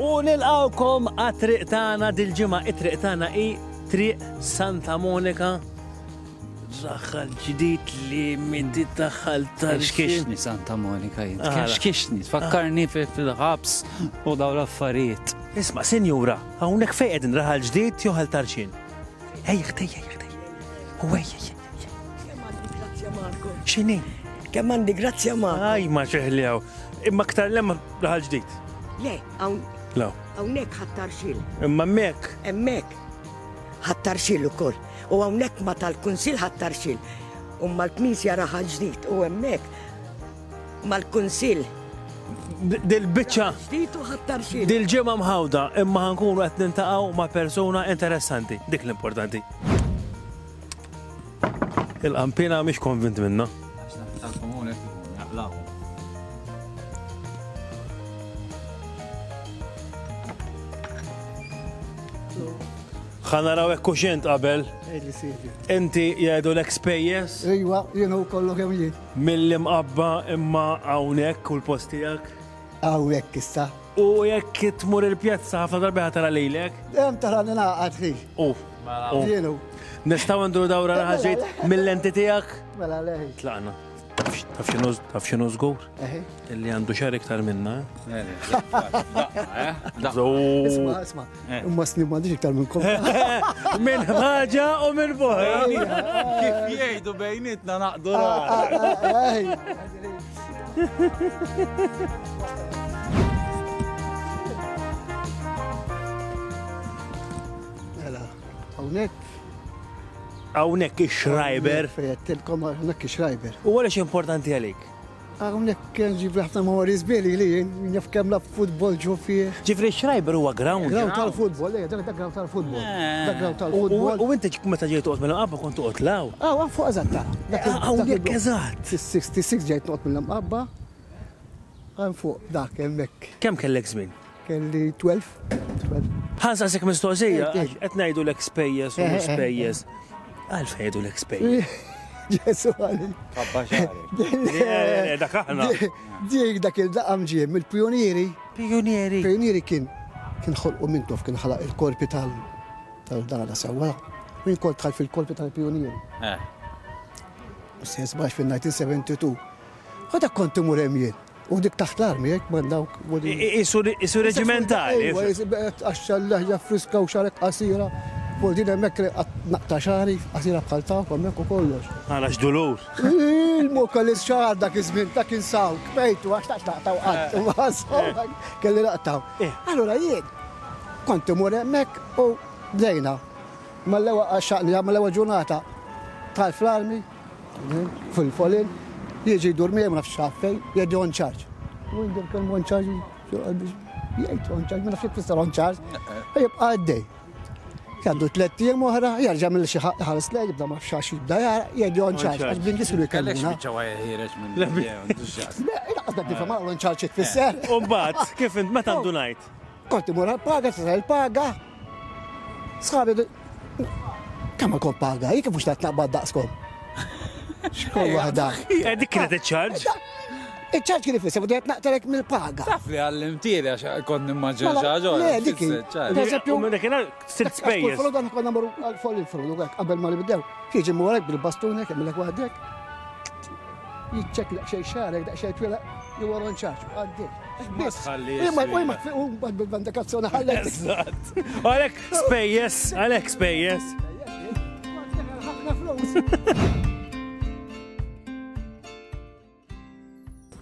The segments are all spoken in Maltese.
U nilqawkom għat-triq tagħna dil-ġimgħa, it-triq tagħna hi triq Santa Monica. Daħħal ġdid li minn daħħal Xkixni Santa Monica jint. Xkixni, tfakkarni fil-ħabs u daw l-affarijiet. Isma' sinjura, hawnhekk fejn qegħdin raħal ġdid jew ħal tarxin? Ejja, u ejja. X'inhi? Kemm għandi grazzja ma. Aj ma ċeħlijaw. Imma aktar lemma raħal ġdid. Le, Law. hawnhekk ħattarxil. Imma mek. Hemmhekk ħattarxil ukoll. U hawnhekk ma tal-Kunsill ħattarxil. U mal-Knisja raħal ġdid u hemmhekk mal-Kunsill Dil-biċċa ġdid u ħattarxil. dil-ġimgħa mħawda imma ħankunu qed nintaqgħu ma' persuna interessanti. Dik l-importanti. Il-qampina mhix konvint minnha. ħanaraw hekk kuxent qabel. Inti jgħidu l-expejjes Ejwa, jienu kollu kemm jien. mill-imqabba imma hawnhekk u l-post tiegħek. Hawnhekk issa. U jekk tmur il-pjazza ħafna darbi ħatara lejlek. Hemm tara naqgħad fi. Jienu. Nistgħu nduru dawra ħaġejt mill-enti tiegħek. Mela leħi. Tlaqna. Taf x'inhu żgur? Eħi. Illi għandu xar iktar minna. Isma'. Imma snin m'għandix iktar minn kom. Minn ħaġa u minn boħra. Kif jgħidu bejnietna naqdu Eħi. Mela, hawnhekk. Hawnhekk ix-Schreiber. Fejjettilkom hawnhekk ix-Schreiber. U għaliex importanti għalik? Hawnhekk kien ġib ħafna memori żbieli li jien jaf kemm laf futbol ġu fih. Ġifri Schreiber huwa ground. Ground tal-futbol, dak ground tal-futbol. Dak ground tal-futbol. U inti meta ġejt toqgħod mill-qabba kont toqgħod law. Għan fuq eżatta. Hawnhekk eżatt. Fis-66 ġejt noqgħod mill-qabba. Għan fuq dak hemmhekk. Kemm kellek żmien? Kelli 12. Ħansa sek mistoqsija, qed ngħidu l-expejjes u l-expejjes. Għalf jgħidu l-expejjes. Ġesu għalli. Dak aħna. Dik dak il-daqam ġiem, il-pionieri. Pionieri. Pionieri kien ħolqu mintof, kien ħalaq il-korpi tal-dana sewa. Min kol tħal fil-korpi tal-pionieri. S-sesbax fil-1972. U dak konti murem jien. U dik taħt l-armi, jek mandawk. Isu reġimentali. Għaxxa l-leħġa friska u xarek qasira. U din hemmhekk naqta xari, qasira bħal tawk hemmhekk u kollox. Għala x'dulur. Il-mu kelli xar dak iż-żmien dak insaw, kbejtu għax tax naqtaw qatt. Kelli naqtaw. Allura jien kont imur hemmhekk u bdejna. Mal-ewwa għaxxaqni mal-ewwa ġurnata tal fl-armi fil-folin jiġi jdurmi ma nafx xaffej, jgħiddi on charge. U jindir kemm on charge, jgħid on charge, ma nafx jfisser on charge. Jibqa' għaddej. Għaddu 3 jiem oħra, jarġa' mill xi ħares lej, jibda ma fxax jibda jgħiddi on charge, għax bdin jisru jkelluna. Għadda tifhem on charge tfisser. U mbagħad kif int meta ndunajt? Kont imur għal-paga, tisra il-paga. Sħabi, kemm kont paga, jek mhux tat naqbad daqskom. Xkol waħda. Dik kienet iċ-charge? Iċ-ċarġ kien ifisser, bdu qed naqtalek mill-paga. Taf li għallimtili għax kont nimmaġin xaġa. Le, diki. U minn dak sitt spejjeż. Folodu għan konna marru għal-fol il-folodu, qabel ma li bdew. Jiġi mwalek bil-bastunek, jemmilek waħdek. Jitċek laq xej xarek, daq xej twila, jgħor on ċarġ, għaddek. U bad bil-bandakazzjoni ħallek. Għalek spejjeż. ħafna flus.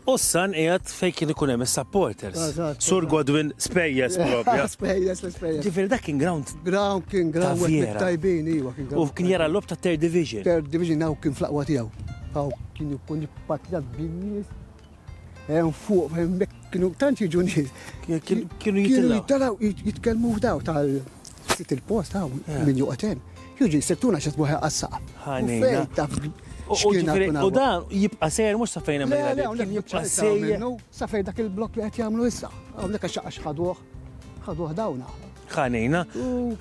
Ussan qiegħed fejn kien ikun hemm is-supporters. Sur Godwin spejjeż propja. Spejjeż. Ġifieri dak kien ground. Ground kien ground Tavjera. tajbin, iwa. U kien jara l-lob ta' Third Division. Third Division hawn kien flaqwa tiegħu. Hawn kien jkun jippatjat bin-nies. Hemm fuq hemmhekk kienu tant jiġu nies. Kienu jitilgħu. Jitkellmu f'daw tal-sit il-post hawn min joqgħod hemm. Jiġi settuna xi tbuħ qassaq. Ħanejna. U dan jibqa' sejjer mhux sa fejn hemm kien jibqa' sejjer. Sa fejn dak il-blokk li qed jagħmlu issa. Hawnhekk għax ħaduh dawna. ħanina.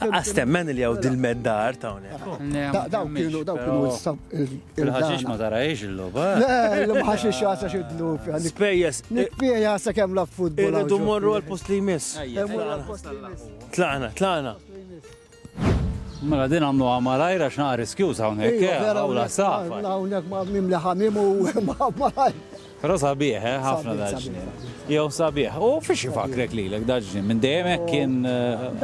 Għastemmen li għaw dil-meddar ta' unek. Daw kienu Il-ħaxix ma tarajx il-loba. Le, l-mħaxix jasa xidlu. Spejjes, Nikfija jasa kem la futbol. irridu morru għal-post li jmiss. Tlaqna. Mela din għamlu għamalajra xnaqa riskjuż hawnhekk, għawla safa. Hawnhekk ma mimli ħamim u ma Però sabiħ, ħafna daġġin. Jew sabiħ. U fiex jifakrek lilek daġġin, minn dejjem kien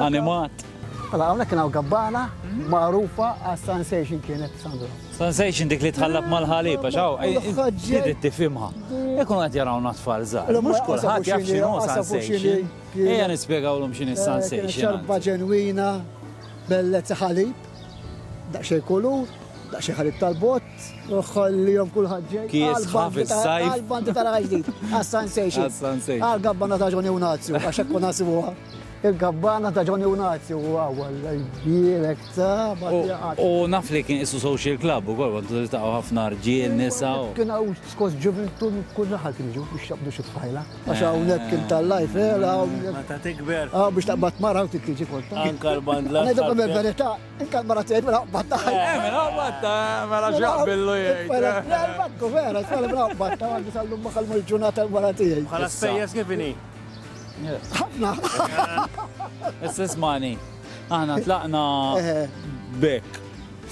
animat. Għala, għawnek kien għaw gabbana, marufa għas Sensation kienet Sandro. Sensation dik li tħallab mal-ħalib, għaxaw, tidit tifimha. Ekun għat jaraw natfall zaħ. Mux kullħat jaf xinu Sensation. Eja nispiegawlhom xini Sensation. Xarba ġenwina, bellezza ħalib, daqxej kulur, daqxej ħalib tal-bot, uħallijom kullħat ġej. Kies ħaf il-sajf. Għal-bandi tal-ħajdit, għas-Sensation. Għal-gabbana ta' ġoni unazju, għaxek kunasibuħa. Il-gabbana ta' ġoni unazju, għawalla, jibirek ta' U naf li kien issu social club u kol, għantu taqaw ħafna rġiel, nisa u. Kien għaw skos ġuventu kullħat kien ġu biex xabdu xitfajla. Għax għawnek kien tal-lajf, Meta tikber. biex taqbat mara u tiktiġi kolta. Anka l-bandla. Għanajdu għamil verita, inka l-mara t-għed mela għabbatta. Mela għabbatta, mela xaqbillu jgħid. Bakku vera, s-għal mela għabbatta, għalli s-għallu maħal mil-ġunata l-mara t-għed. Xalas spejjes kifini? ħafna. Ismani, aħna tlaqna bekk.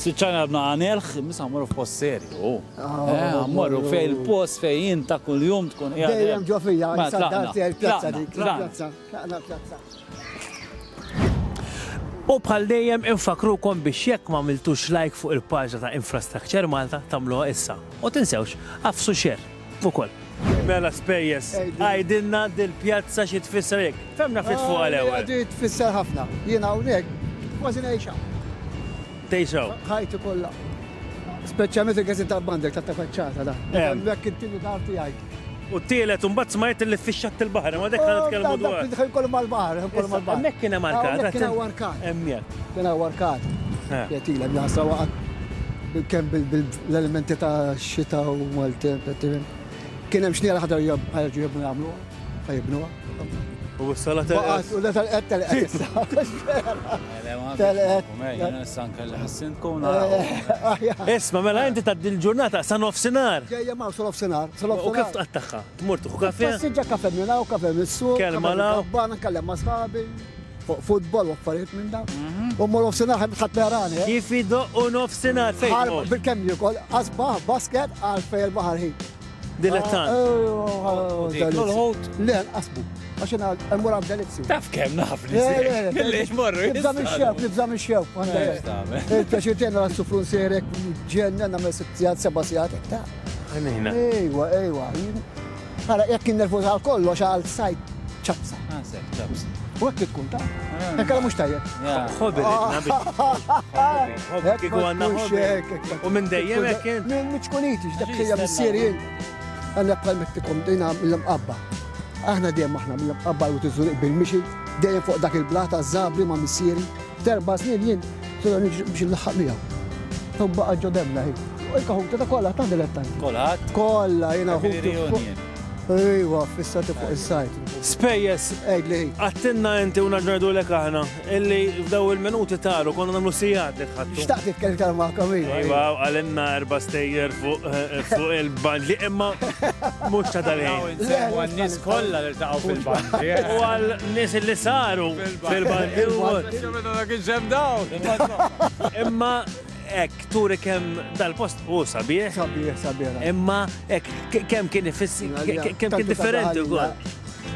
Siċċana bna għanelħ, misa għamurru f'post serju. Għamurru fej il-post fej jinta kull-jum tkun. Dejjem ġofija, s-saddati għal-pjazza dik. Tlaqna. Pjazza. U bħal dejjem infakrukom biex jekk ma miltux like fuq il-paġna ta' Infrastructure Malta tagħmluha issa. U tinsewx, għafsu xer, ukoll. Mela spejjes, għajdinna dil-pjazza xi tfisser hekk. Femna fit fuq għal-ewwel. Għadi tfisser ħafna. Jiena hawnhekk kważi ngħixha. Tejxaw. ħajti kollha. Speċjalment il-gazin tal-bandek ta' faċċata da. Hekk inti darti għajt. U t-tielet mbagħad smajt li fixxat il-baħar, ma dekk nitkellmu dwar. Dħil kollu mal-baħar, kollu mal-baħar. Hemmhekk kien hemm arkat. Kien hemm arkat. Hemmhekk. Kien hemm arkat. Jatila bjasa waqt kemm bil-elementi ta' xita u mal-temp. Kien hemm xniera ħadar ħarġu jibnu jagħmluha, ħajibnuha. U s-sala Waqas u tal-qed tal-qed issa. Isma, mela inti taddi l-ġurnata sa nofsinhar. Ġejja ma' sol-ofsinar. U kif tqattaħħa? Tmur tuħu kafe? Passiġġa kafe minna u kafe mis-suq. Kelma law. Bana nkellem ma' sħabi. Futbol u affarijiet minn dawn. U mor ofsinar ħadd meħrani. Kif idoqqu nofsinhar fejn? Bil-kemm jukol, asbaħ basket għal fej il-baħar ħin. Dilettant. Le, asbu. Għaxina għal-mura b'delizzi. Taf kem naf Lex morru. Nibżam il-xef. Il-pjaċirtien għal sufrun serek, ġenna namel 6 7 sijat. Għanina. Ejwa. Għara, jekk nervuż għal kollox għal sajt ċabsa. U għek tkun ta' għekka mux tajjeb. Hobby, hobby, kiku għanna hobby. U minn dejjem kien? Minn miċkuniti, dak xejja mis-sirien. Għanna bħal mettikom dejna mill-mqabba. Aħna dejjem aħna mill-mqabba u tiżuriq bil-mixi, dejjem fuq dak il-blata żabri ma' missieri. 4 snin jien, sura nġi biex il-laħħaq miegħu. Tobba ġo demna hi. U jkaħu ta' kollha ta' dilettanti. Kolħat? Kollha jiena ħu. Ejwa, fissati fuq is-sajt. Spejjes, għattinna inti u naġġordu l aħna, illi f'daw il-minuti taru konna namlu sijat li tħattu. Xtaqt titkellem ma' kamil. Ejwa, għalenna 4 stejjer fuq il-band li imma mux ta' dal-ħin. U għal-nis kolla li taqaw fil-band. U għal-nis li saru fil-band. Imma ek, turi kem dal-post u sabiħ. Sabiħ. Imma ek, kem kien differenti u għol.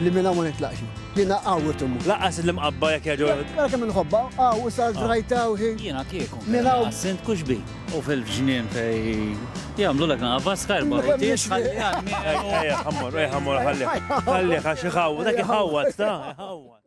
Li minna ma nitlaqxi. Jina għawet ummu. Laqqas l-mqabba jek jaġu. Għara kem nħobba, għaw, sar drajta u hi. Jena tiekum. Minnaw. Sint kuxbi. U fil-ġnien fej. Jamlu l-ek naqa skarba. Tiex ħammur, ħalli, ħalli, ħaxi ħawu, dak ħawat, ta' ħawat.